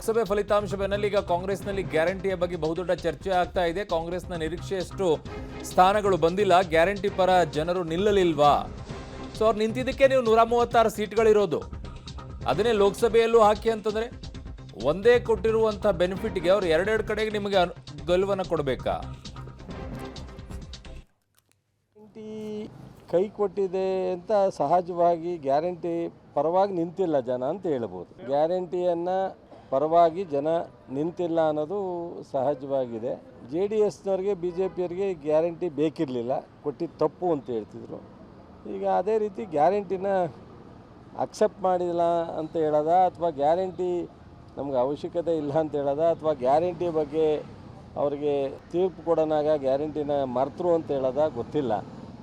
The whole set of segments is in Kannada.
ಲೋಕಸಭೆ ಫಲಿತಾಂಶ ಬೆನ್ನಲ್ಲೀಗ ಕಾಂಗ್ರೆಸ್ನಲ್ಲಿ ಗ್ಯಾರಂಟಿಯ ಬಗ್ಗೆ ಬಹುದೊಡ್ಡ ಚರ್ಚೆ ಆಗ್ತಾ ಇದೆ. ಕಾಂಗ್ರೆಸ್ನ ನಿರೀಕ್ಷೆಯಷ್ಟು ಸ್ಥಾನಗಳು ಬಂದಿಲ್ಲ. ಗ್ಯಾರಂಟಿ ಪರ ಜನರು ನಿಲ್ಲಲಿಲ್ವಾ? ಸೊ ಅವ್ರು ನಿಂತಿದ್ದಕ್ಕೆ ನೀವು 136 ಸೀಟ್ಗಳಿರೋದು. ಅದನ್ನೇ ಲೋಕಸಭೆಯಲ್ಲೂ ಹಾಕಿ ಅಂತಂದ್ರೆ ಒಂದೇ ಕೊಟ್ಟಿರುವಂಥ ಬೆನಿಫಿಟ್ಗೆ ಅವ್ರು ಎರಡೆರಡು ಕಡೆಗೆ ನಿಮಗೆ ಗೆಲುವನ್ನು ಕೊಡಬೇಕಾ? ಕೈ ಕೊಟ್ಟಿದೆ ಅಂತ ಸಹಜವಾಗಿ ಗ್ಯಾರಂಟಿ ಪರವಾಗಿ ನಿಂತಿಲ್ಲ ಜನ ಅಂತ ಹೇಳ್ಬೋದು. ಗ್ಯಾರಂಟಿಯನ್ನು ಪರವಾಗಿ ಜನ ನಿಂತಿಲ್ಲ ಅನ್ನೋದು ಸಹಜವಾಗಿದೆ. JDSನವ್ರಿಗೆ BJPಯವರಿಗೆ ಗ್ಯಾರಂಟಿ ಬೇಕಿರಲಿಲ್ಲ, ಕೊಟ್ಟಿದ್ದು ತಪ್ಪು ಅಂತ ಹೇಳ್ತಿದ್ರು. ಈಗ ಅದೇ ರೀತಿ ಗ್ಯಾರಂಟಿನ ಅಕ್ಸೆಪ್ಟ್ ಮಾಡಿಲ್ಲ ಅಂತ ಹೇಳೋದ, ಅಥವಾ ಗ್ಯಾರಂಟಿ ನಮ್ಗೆ ಅವಶ್ಯಕತೆ ಇಲ್ಲ ಅಂತ ಹೇಳೋದ, ಅಥವಾ ಗ್ಯಾರಂಟಿ ಬಗ್ಗೆ ಅವ್ರಿಗೆ ತೀರ್ಪು ಕೊಡೋನಾಗ ಗ್ಯಾರಂಟಿನ ಮರ್ತರು ಅಂತ ಹೇಳೋದ ಗೊತ್ತಿಲ್ಲ.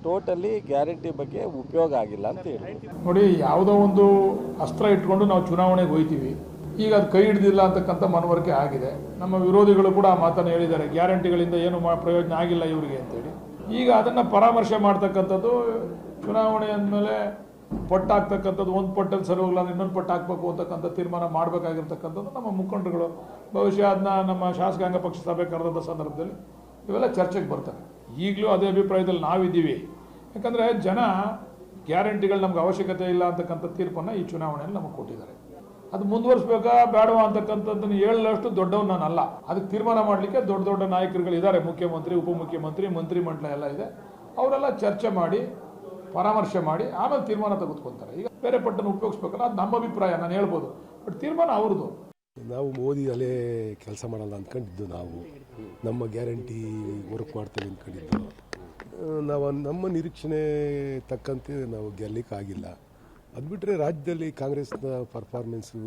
ಟೋಟಲಿ ಗ್ಯಾರಂಟಿ ಬಗ್ಗೆ ಉಪಯೋಗ ಆಗಿಲ್ಲ ಅಂತ ಹೇಳಿ. ನೋಡಿ, ಯಾವುದೋ ಒಂದು ಅಸ್ತ್ರ ಇಟ್ಕೊಂಡು ನಾವು ಚುನಾವಣೆಗೆ ಹೋಗ್ತೀವಿ. ಈಗ ಅದು ಕೈ ಹಿಡಿದಿಲ್ಲ ಅಂತಕ್ಕಂಥ ಮನವರಿಕೆ ಆಗಿದೆ. ನಮ್ಮ ವಿರೋಧಿಗಳು ಕೂಡ ಆ ಮಾತನ್ನು ಹೇಳಿದ್ದಾರೆ, ಗ್ಯಾರಂಟಿಗಳಿಂದ ಏನು ಪ್ರಯೋಜನ ಆಗಿಲ್ಲ ಇವರಿಗೆ ಅಂತೇಳಿ. ಈಗ ಅದನ್ನು ಪರಾಮರ್ಶೆ ಮಾಡ್ತಕ್ಕಂಥದ್ದು, ಚುನಾವಣೆ ಅಂದಮೇಲೆ ಪಟ್ಟು ಹಾಕ್ತಕ್ಕಂಥದ್ದು, ಒಂದು ಪಟ್ಟಲ್ಲಿ ಸರಿ ಹೋಗಲ್ಲ ಇನ್ನೊಂದು ಪಟ್ಟು ಹಾಕಬೇಕು ಅಂತಕ್ಕಂಥ ತೀರ್ಮಾನ ಮಾಡಬೇಕಾಗಿರ್ತಕ್ಕಂಥದ್ದು ನಮ್ಮ ಮುಖಂಡರುಗಳು. ಬಹುಶಃ ಅದನ್ನ ನಮ್ಮ ಶಾಸಕಾಂಗ ಪಕ್ಷ ಸಭೆ ಕರೆದಂಥ ಸಂದರ್ಭದಲ್ಲಿ ಇವೆಲ್ಲ ಚರ್ಚೆಗೆ ಬರ್ತಾರೆ. ಈಗಲೂ ಅದೇ ಅಭಿಪ್ರಾಯದಲ್ಲಿ ನಾವಿದ್ದೀವಿ. ಯಾಕಂದರೆ ಜನ ಗ್ಯಾರಂಟಿಗಳು ನಮ್ಗೆ ಅವಶ್ಯಕತೆ ಇಲ್ಲ ಅಂತಕ್ಕಂಥ ತೀರ್ಪನ್ನು ಈ ಚುನಾವಣೆಯಲ್ಲಿ ನಮಗೆ ಕೊಟ್ಟಿದ್ದಾರೆ. ಅದು ಮುಂದುವರಿಸಬೇಕಾ ಬೇಡವಾ ಅಂತಕ್ಕಂಥದ್ದನ್ನು ಹೇಳಲಷ್ಟು ದೊಡ್ಡವನು ನಾನಲ್ಲ. ಅದಕ್ಕೆ ತೀರ್ಮಾನ ಮಾಡಲಿಕ್ಕೆ ದೊಡ್ಡ ದೊಡ್ಡ ನಾಯಕರುಗಳಿದ್ದಾರೆ, ಮುಖ್ಯಮಂತ್ರಿ, ಉಪಮುಖ್ಯಮಂತ್ರಿ, ಮಂತ್ರಿಮಂಡಲ ಎಲ್ಲ ಇದೆ. ಅವರೆಲ್ಲ ಚರ್ಚೆ ಮಾಡಿ ಪರಾಮರ್ಶೆ ಮಾಡಿ ಆಮೇಲೆ ತೀರ್ಮಾನ ತೆಗೆದುಕೊಳ್ತಾರೆ. ಈಗ ಬೇರೆ ಪಟ್ಟನ್ನು ಉಪಯೋಗಿಸ್ಬೇಕಲ್ಲ, ಅದು ನಮ್ಮ ಅಭಿಪ್ರಾಯ, ನಾನು ಹೇಳ್ಬೋದು. ಬಟ್ ತೀರ್ಮಾನ ಅವ್ರದ್ದು. ನಾವು ಮೋದಿ ಅಲ್ಲೇ ಕೆಲಸ ಮಾಡಲ್ಲ ಅಂದ್ಕೊಂಡಿದ್ದು. ನಾವು ನಮ್ಮ ಗ್ಯಾರಂಟಿ ವರ್ಕ್ ಮಾಡ್ತೇವೆ ಅಂದ್ಕೊಂಡಿದ್ದು. ನಾವು ನಮ್ಮ ನಿರೀಕ್ಷಣೆ ತಕ್ಕಂತೆ ನಾವು ಗೆಲ್ಲಲಿಕ್ಕಾಗಿಲ್ಲ. ಅದು ಬಿಟ್ಟರೆ ರಾಜ್ಯದಲ್ಲಿ ಕಾಂಗ್ರೆಸ್ನ ಪರ್ಫಾರ್ಮೆನ್ಸು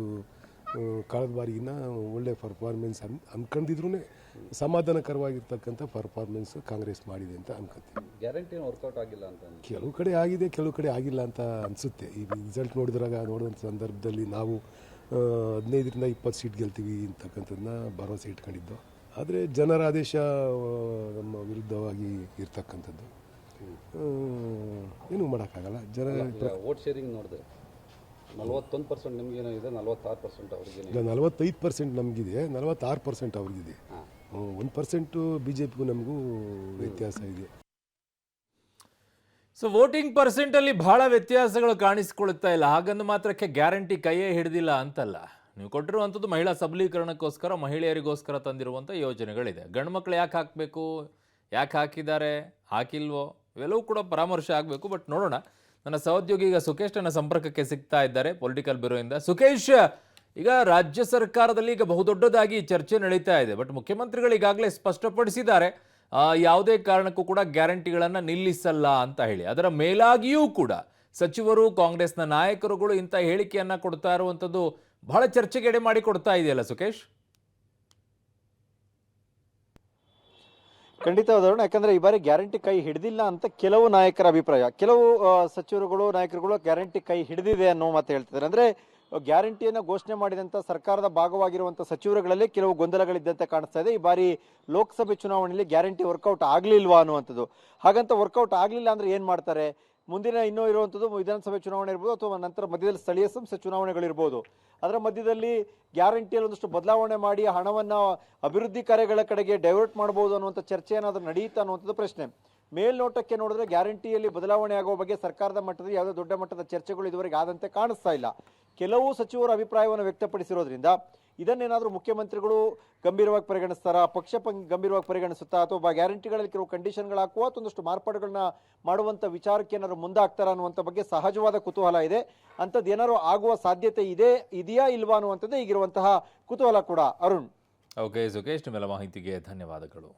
ಕಳೆದ ಬಾರಿಗಿನ್ನ ಒಳ್ಳೆ ಪರ್ಫಾರ್ಮೆನ್ಸ್ ಅಂದ್ಕೊಂಡಿದ್ರೂ ಸಮಾಧಾನಕರವಾಗಿರ್ತಕ್ಕಂಥ ಪರ್ಫಾರ್ಮೆನ್ಸ್ ಕಾಂಗ್ರೆಸ್ ಮಾಡಿದೆ ಅಂತ ಅನ್ಕೊತೀವಿ. ಗ್ಯಾರಂಟಿ ವರ್ಕೌಟ್ ಆಗಿಲ್ಲ ಅಂತ ಕೆಲವು ಕಡೆ ಆಗಿದೆ, ಕೆಲವು ಕಡೆ ಆಗಿಲ್ಲ ಅಂತ ಅನಿಸುತ್ತೆ. ಈ ರಿಸಲ್ಟ್ ನೋಡಿದಂಥ ಸಂದರ್ಭದಲ್ಲಿ ನಾವು 15ರಿಂದ 20 ಸೀಟ್ ಗೆಲ್ತೀವಿ ಅಂತಕ್ಕಂಥದ್ದನ್ನ ಭರವಸೆ ಇಟ್ಕೊಂಡಿದ್ದು. ಆದರೆ ಜನರ ಆದೇಶ ನಮ್ಮ ವಿರುದ್ಧವಾಗಿ ಇರ್ತಕ್ಕಂಥದ್ದು, ಏನೂ ಮಾಡೋಕ್ಕಾಗಲ್ಲ. ಜನ ವೋಟ್ ಶೇರಿಂಗ್ ನೋಡಿದೆ 41% ನಿಮಗೇನಾಗಿದೆ, 46% ಅವ್ರಿಗೆ. 45% ನಮಗಿದೆ, 46% ಅವ್ರಿಗಿದೆ. 1% BJPಗೂ ನಮಗೂ ವ್ಯತ್ಯಾಸ ಇದೆ. ಸೊ ವೋಟಿಂಗ್ ಪರ್ಸೆಂಟಲ್ಲಿ ಬಹಳ ವ್ಯತ್ಯಾಸಗಳು ಕಾಣಿಸ್ಕೊಳ್ತಾ ಇಲ್ಲ. ಹಾಗಂದು ಮಾತ್ರಕ್ಕೆ ಗ್ಯಾರಂಟಿ ಕೈಯೇ ಹಿಡಿದಿಲ್ಲ ಅಂತಲ್ಲ. ನೀವು ಕೊಟ್ಟಿರುವಂಥದ್ದು ಮಹಿಳಾ ಸಬಲೀಕರಣಕ್ಕೋಸ್ಕರ, ಮಹಿಳೆಯರಿಗೋಸ್ಕರ ತಂದಿರುವಂಥ ಯೋಜನೆಗಳಿದೆ. ಗಂಡು ಮಕ್ಕಳು ಯಾಕೆ ಹಾಕಬೇಕು, ಯಾಕೆ ಹಾಕಿದ್ದಾರೆ, ಹಾಕಿಲ್ವೋ, ಇವೆಲ್ಲವೂ ಕೂಡ ಪರಾಮರ್ಶೆ ಆಗಬೇಕು. ಬಟ್ ನೋಡೋಣ. ನನ್ನ ಸಹೋದ್ಯೋಗಿ ಈಗ ಸುಖೇಶ್ ನನ್ನ ಸಂಪರ್ಕಕ್ಕೆ ಸಿಗ್ತಾ ಇದ್ದಾರೆ ಪೊಲಿಟಿಕಲ್ ಬ್ಯೂರೋಯಿಂದ. ಸುಖೇಶ್, ಈಗ ರಾಜ್ಯ ಸರ್ಕಾರದಲ್ಲಿ ಈಗ ಬಹುದೊಡ್ಡದಾಗಿ ಚರ್ಚೆ ನಡೀತಾ ಇದೆ. ಬಟ್ ಮುಖ್ಯಮಂತ್ರಿಗಳು ಈಗಾಗಲೇ ಸ್ಪಷ್ಟಪಡಿಸಿದ್ದಾರೆ ಯಾವುದೇ ಕಾರಣಕ್ಕೂ ಕೂಡ ಗ್ಯಾರಂಟಿಗಳನ್ನು ನಿಲ್ಲಿಸಲ್ಲ ಅಂತ ಹೇಳಿ. ಅದರ ಮೇಲಾಗಿಯೂ ಕೂಡ ಸಚಿವರು, ಕಾಂಗ್ರೆಸ್ನ ನಾಯಕರುಗಳು ಇಂಥ ಹೇಳಿಕೆಯನ್ನ ಕೊಡ್ತಾ ಇರುವಂಥದ್ದು ಬಹಳ ಚರ್ಚೆಗೆ ಎಡೆ ಮಾಡಿ ಕೊಡ್ತಾ ಇದೆಯಲ್ಲ ಸುಖೇಶ್? ಖಂಡಿತವಾದವಣ್ಣ. ಯಾಕಂದ್ರೆ ಈ ಬಾರಿ ಗ್ಯಾರಂಟಿ ಕೈ ಹಿಡಿದಿಲ್ಲ ಅಂತ ಕೆಲವು ನಾಯಕರ ಅಭಿಪ್ರಾಯ. ಕೆಲವು ಸಚಿವರುಗಳು, ನಾಯಕರುಗಳು ಗ್ಯಾರಂಟಿ ಕೈ ಹಿಡಿದಿದೆ ಅನ್ನೋ ಮಾತು ಹೇಳ್ತಿದ್ದಾರೆ. ಅಂದ್ರೆ ಗ್ಯಾರಂಟಿಯನ್ನು ಘೋಷಣೆ ಮಾಡಿದಂಥ ಸರ್ಕಾರದ ಭಾಗವಾಗಿರುವಂಥ ಸಚಿವರುಗಳಲ್ಲಿ ಕೆಲವು ಗೊಂದಲಗಳಿದ್ದಂತೆ ಕಾಣಿಸ್ತಾ ಇದೆ. ಈ ಬಾರಿ ಲೋಕಸಭೆ ಚುನಾವಣೆಯಲ್ಲಿ ಗ್ಯಾರಂಟಿ ವರ್ಕೌಟ್ ಆಗಲಿಲ್ವಾ ಅನ್ನುವಂಥದ್ದು. ಹಾಗಂತ ವರ್ಕೌಟ್ ಆಗಲಿಲ್ಲ ಅಂದ್ರೆ ಏನು ಮಾಡ್ತಾರೆ? ಮುಂದಿನ ಇನ್ನೂ ಇರುವಂಥದ್ದು ವಿಧಾನಸಭೆ ಚುನಾವಣೆ ಇರ್ಬೋದು, ಅಥವಾ ನಂತರ ಮಧ್ಯದಲ್ಲಿ ಸ್ಥಳೀಯ ಸಂಸ್ಥೆ ಚುನಾವಣೆಗಳಿರ್ಬೋದು. ಅದರ ಮಧ್ಯದಲ್ಲಿ ಗ್ಯಾರಂಟಿಯಲ್ಲಿ ಒಂದಷ್ಟು ಬದಲಾವಣೆ ಮಾಡಿ ಹಣವನ್ನು ಅಭಿವೃದ್ಧಿ ಕಾರ್ಯಗಳ ಕಡೆಗೆ ಡೈವರ್ಟ್ ಮಾಡ್ಬೋದು ಅನ್ನುವಂಥ ಚರ್ಚೆ ಏನಾದರೂ ನಡೆಯುತ್ತಾ ಅನ್ನುವಂಥದ್ದು ಪ್ರಶ್ನೆ. ಮೇಲ್ನೋಟಕ್ಕೆ ನೋಡಿದ್ರೆ ಗ್ಯಾರಂಟಿಯಲ್ಲಿ ಬದಲಾವಣೆ ಆಗುವ ಬಗ್ಗೆ ಸರ್ಕಾರದ ಮಟ್ಟದಲ್ಲಿ ಯಾವುದೇ ದೊಡ್ಡ ಮಟ್ಟದ ಚರ್ಚೆಗಳು ಇದುವರೆಗೆ ಆದಂತೆ ಕಾಣಿಸ್ತಾ ಇಲ್ಲ. ಕೆಲವು ಸಚಿವರು ಅಭಿಪ್ರಾಯವನ್ನು ವ್ಯಕ್ತಪಡಿಸಿರೋದ್ರಿಂದ ಇದನ್ನೇನಾದರೂ ಮುಖ್ಯಮಂತ್ರಿಗಳು ಗಂಭೀರವಾಗಿ ಪರಿಗಣಿಸ್ತಾರಾ, ಪಕ್ಷ ಗಂಭೀರವಾಗಿ ಪರಿಗಣಿಸುತ್ತಾ, ಅಥವಾ ಗ್ಯಾರಂಟಿಗಳಲ್ಲಿ ಕೆಲವು ಕಂಡೀಷನ್ಗಳು ಹಾಕುವ ಅಥವಾ ಒಂದಷ್ಟು ಮಾರ್ಪಾಡುಗಳನ್ನ ಮಾಡುವಂಥ ವಿಚಾರಕ್ಕೆ ಏನಾದ್ರು ಮುಂದಾಗ್ತಾರಾ ಅನ್ನುವಂಥ ಬಗ್ಗೆ ಸಹಜವಾದ ಕುತೂಹಲ ಇದೆ. ಅಂಥದ್ದು ಏನಾದ್ರು ಆಗುವ ಸಾಧ್ಯತೆ ಇದೆಯಾ ಇಲ್ವಾ ಅನ್ನುವಂಥದ್ದು ಈಗಿರುವಂತಹ ಕುತೂಹಲ ಕೂಡ. ಅರುಣ್. ಓಕೆ ಸುಖೇಶ್, ನಿಮ್ಮೆಲ್ಲ ಮಾಹಿತಿಗೆ ಧನ್ಯವಾದಗಳು.